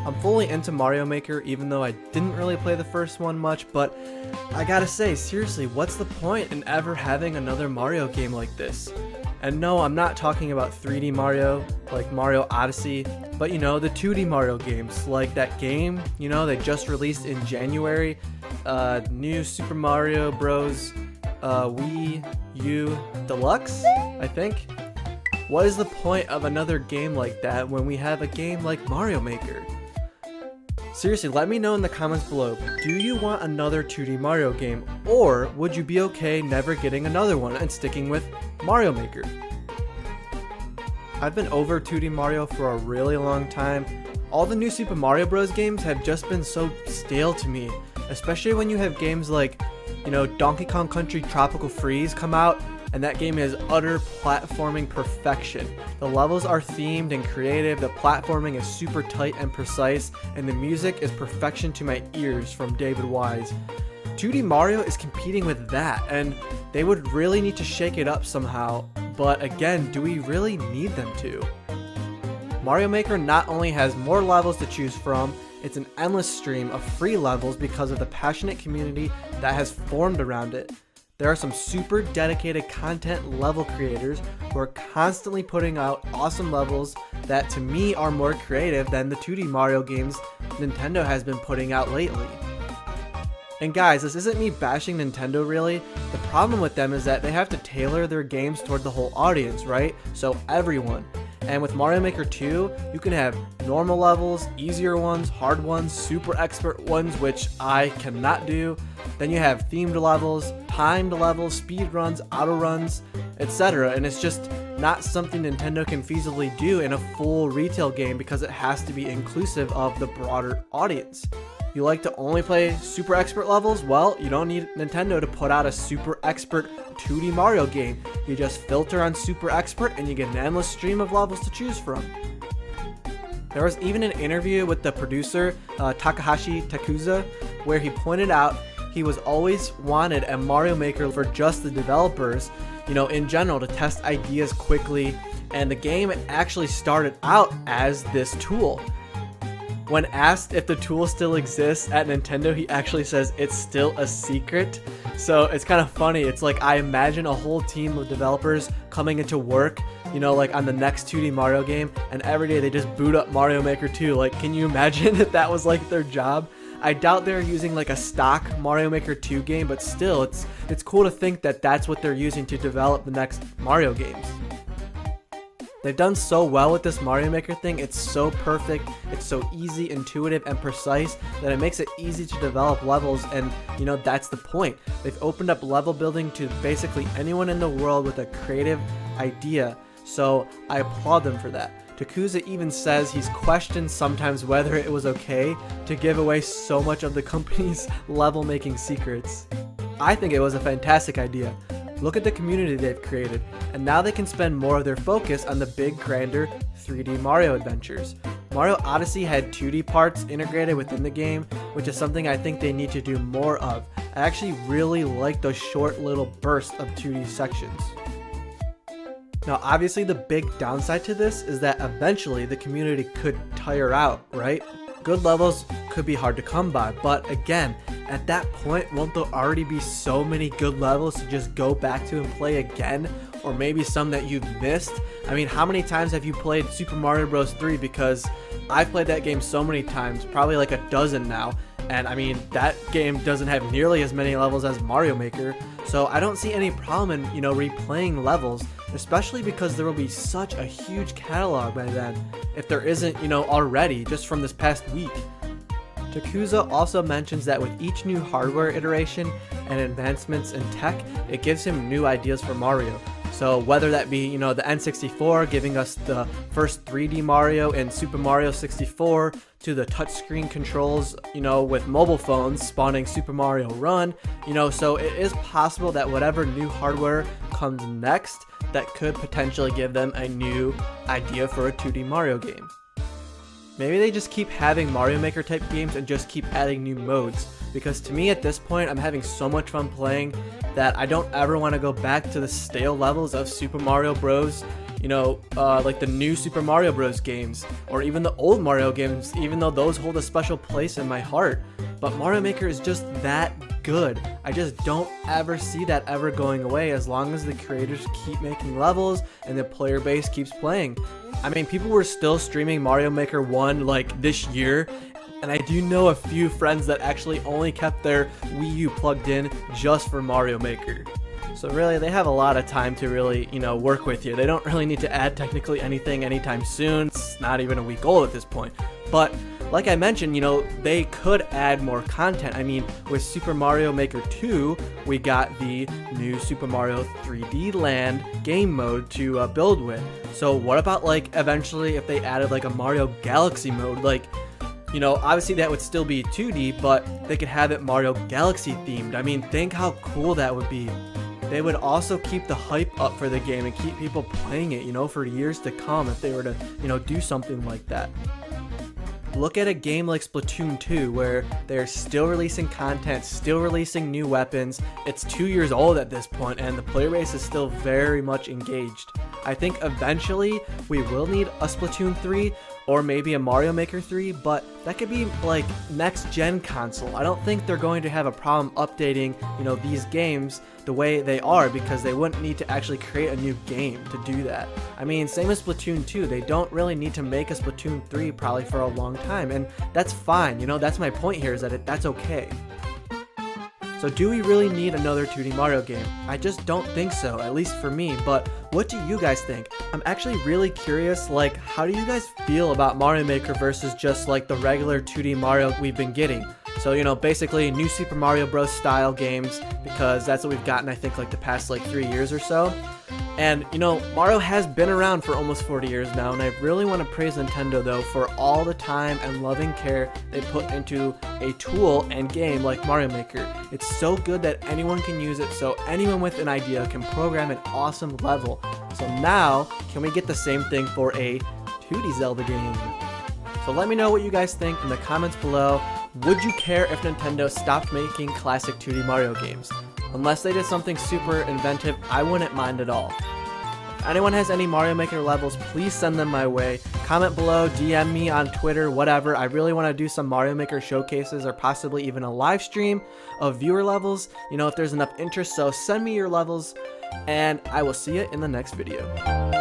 I'm fully into Mario Maker, even though I didn't really play the first one much, but I gotta say, seriously, what's the point in ever having another Mario game like this? And no, I'm not talking about 3D Mario, like Mario Odyssey, but you know, the 2D Mario games, like that game, you know, they just released in January, new Super Mario Bros. Wii U Deluxe, I think. What is the point of another game like that when we have a game like Mario Maker? Seriously, let me know in the comments below, do you want another 2D Mario game, or would you be okay never getting another one and sticking with Mario Maker? I've been over 2D Mario for a really long time. All the new Super Mario Bros. Games have just been so stale to me, especially when you have games like, you know, Donkey Kong Country Tropical Freeze come out, and that game is utter platforming perfection. The levels are themed and creative, the platforming is super tight and precise, and the music is perfection to my ears from David Wise. 2D Mario is competing with that, and they would really need to shake it up somehow, but again, do we really need them to? Mario Maker not only has more levels to choose from, it's an endless stream of free levels because of the passionate community that has formed around it. There are some super dedicated content level creators who are constantly putting out awesome levels that to me are more creative than the 2D Mario games Nintendo has been putting out lately. And guys, this isn't me bashing Nintendo really. The problem with them is that they have to tailor their games toward the whole audience, right? So everyone. And with Mario Maker 2, you can have normal levels, easier ones, hard ones, super expert ones, which I cannot do. Then you have themed levels, timed levels, speed runs, auto runs, etc. And it's just not something Nintendo can feasibly do in a full retail game because it has to be inclusive of the broader audience. You like to only play super expert levels? Well, you don't need Nintendo to put out a super expert 2D Mario game. You just filter on super expert and you get an endless stream of levels to choose from. There was even an interview with the producer, Takahashi Takuza, where he pointed out he was always wanted a Mario Maker for just the developers, you know, in general, to test ideas quickly, and the game actually started out as this tool. When asked if the tool still exists at Nintendo, he actually says it's still a secret. So it's kind of funny. It's like I imagine a whole team of developers coming into work, you know, like on the next 2D Mario game, and every day they just boot up Mario Maker 2. Like, can you imagine if that was like their job? I doubt they're using like a stock Mario Maker 2 game, but still, it's cool to think that that's what they're using to develop the next Mario games. They've done so well with this Mario Maker thing. It's so perfect, it's so easy, intuitive, and precise that it makes it easy to develop levels, and you know, that's the point. They've opened up level building to basically anyone in the world with a creative idea, so I applaud them for that. Takuza even says he's questioned sometimes whether it was okay to give away so much of the company's level making secrets. I think it was a fantastic idea. Look at the community they've created, and now they can spend more of their focus on the big, grander 3D Mario adventures. Mario Odyssey had 2D parts integrated within the game, which is something I think they need to do more of. I actually really like those short little bursts of 2D sections. Now obviously the big downside to this is that eventually the community could tire out, right? Good levels could be hard to come by, but again, at that point, won't there already be so many good levels to just go back to and play again? Or maybe some that you've missed? I mean, how many times have you played Super Mario Bros. 3? Because I've played that game so many times, probably like a dozen now. And I mean, that game doesn't have nearly as many levels as Mario Maker. So I don't see any problem in, you know, replaying levels, especially because there will be such a huge catalog by then, if there isn't, you know, already, just from this past week. Takuza also mentions that with each new hardware iteration and advancements in tech, it gives him new ideas for Mario. So whether that be, you know, the N64 giving us the first 3D Mario in Super Mario 64, to the touchscreen controls, you know, with mobile phones spawning Super Mario Run, you know, so it is possible that whatever new hardware comes next, that could potentially give them a new idea for a 2D Mario game. Maybe they just keep having Mario Maker type games and just keep adding new modes, because to me at this point I'm having so much fun playing that I don't ever want to go back to the stale levels of Super Mario Bros. like the new Super Mario Bros. Games, or even the old Mario games, even though those hold a special place in my heart. But Mario Maker is just that good. I just don't ever see that ever going away as long as the creators keep making levels and the player base keeps playing. I mean, people were still streaming Mario Maker 1 like this year, and I do know a few friends that actually only kept their Wii U plugged in just for Mario Maker. So really, they have a lot of time to really, work with you. They don't really need to add technically anything anytime soon. It's not even a week old at this point. But like I mentioned, they could add more content. I mean, with Super Mario Maker 2, we got the new Super Mario 3D Land game mode to build with. So what about like eventually if they added like a Mario Galaxy mode? Like, obviously that would still be 2D, but they could have it Mario Galaxy themed. I mean, think how cool that would be. They would also keep the hype up for the game and keep people playing it, for years to come if they were to, do something like that. Look at a game like Splatoon 2 where they're still releasing content, still releasing new weapons. It's 2 years old at this point and the player base is still very much engaged. I think eventually we will need a Splatoon 3 or maybe a Mario Maker 3, but that could be like next gen console. I don't think they're going to have a problem updating, these games the way they are, because they wouldn't need to actually create a new game to do that. I mean, same as Splatoon 2, they don't really need to make a Splatoon 3 probably for a long time, and that's fine. That's my point here, is that that's okay. So do we really need another 2D Mario game? I just don't think so, at least for me, but what do you guys think? I'm actually really curious, like, how do you guys feel about Mario Maker versus just like the regular 2D Mario we've been getting? So, basically new Super Mario Bros. Style games, because that's what we've gotten, I think, like the past like 3 years or so. And, Mario has been around for almost 40 years now, and I really want to praise Nintendo, though, for all the time and loving care they put into a tool and game like Mario Maker. It's so good that anyone can use it, so anyone with an idea can program an awesome level. So now, can we get the same thing for a 2D Zelda game? So let me know what you guys think in the comments below. Would you care if Nintendo stopped making classic 2D Mario games? Unless they did something super inventive, I wouldn't mind at all. If anyone has any Mario Maker levels, please send them my way. Comment below, DM me on Twitter, whatever. I really want to do some Mario Maker showcases or possibly even a live stream of viewer levels, if there's enough interest. So send me your levels, and I will see you in the next video.